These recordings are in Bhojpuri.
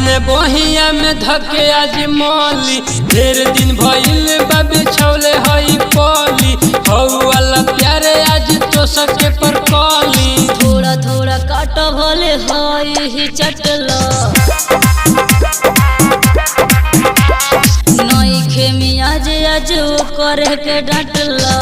ने बहिया में धके आज मौली ढेर दिन भइल बाबी छौले हई पली हौ वाला प्यारे आज तो सके पर कली थोड़ा थोड़ा काट भले हई ही चटला नई खेमी आज आज करे के डांटला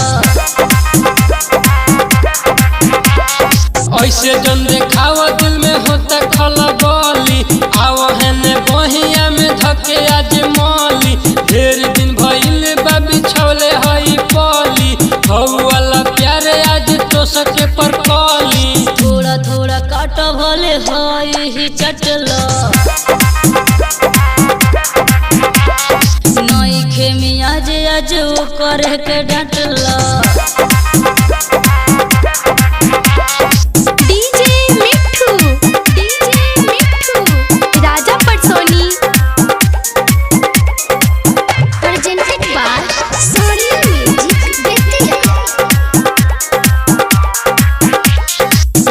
ऐसे जन देखावा दिल में होता खलबली आओ है ने बहिया में धके आज मौली ढेर दिन भइल बाबी छौले हई पली हौ वाला प्यारे आज तो सके पर कली थोड़ा थोड़ा काट भले हई ही चटला नई खेमी आज आज करे के डांटला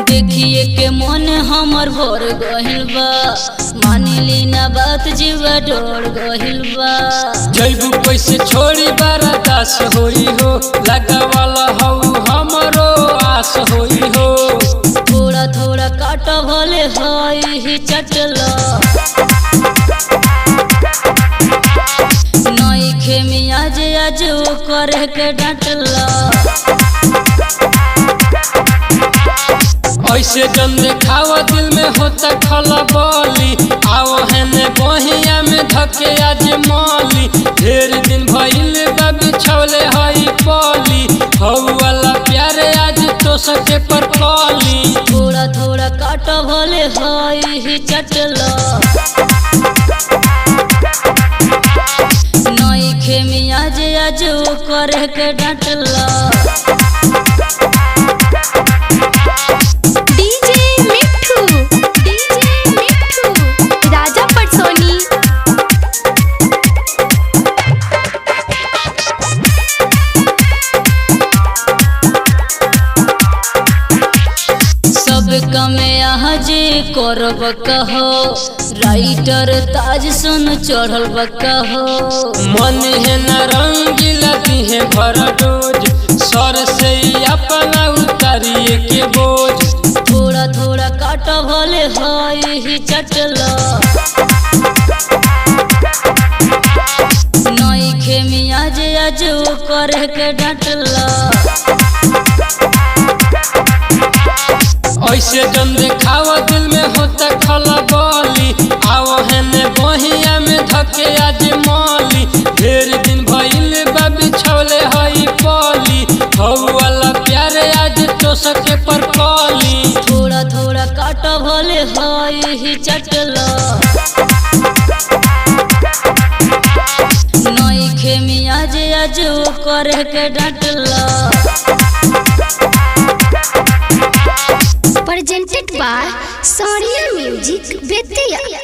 देखिए के मन हमर भर गहिल बा मानिली ना बात जीवा डर गहिल बा जैबू कैसे छोड़ी बारा दास होई हो लगा वाला हऊ हमरो आस होई हो थोड़ा थोड़ा काट भले हई ही चटला नई खेमी आज आज करे के डांटला ऐसे जन देखावा दिल में होता खलबली आओ है ने बहिया में धके आज मौली ढेर दिन भइल बाबी छौले हई पली हौ वाला प्यारे आज तो सके पर कली थोड़ा थोड़ा काट भले हई ही चटला नई खेमी आज आज करे के डांटला कमे जे करब कहो राइटर ताज सुन चढ़ल कहो मन है न रंगीला है भर डोज सर से अपना उतारिए के बोझ थोड़ा थोड़ा काट भले हई ही चटला नई खेमी आज आज करे के डांटला ऐसे जन देखावा दिल में होता खलबली आओ है ने बहिया में धके आज मौली ढेर दिन भइल बाबी छौले हई पली हौ वाला प्यारे आज तो सके पर कली थोड़ा थोड़ा काट भले हई ही चटला नई खेमी आज आज करे के डांटला presented by Sonia Music Bettiya।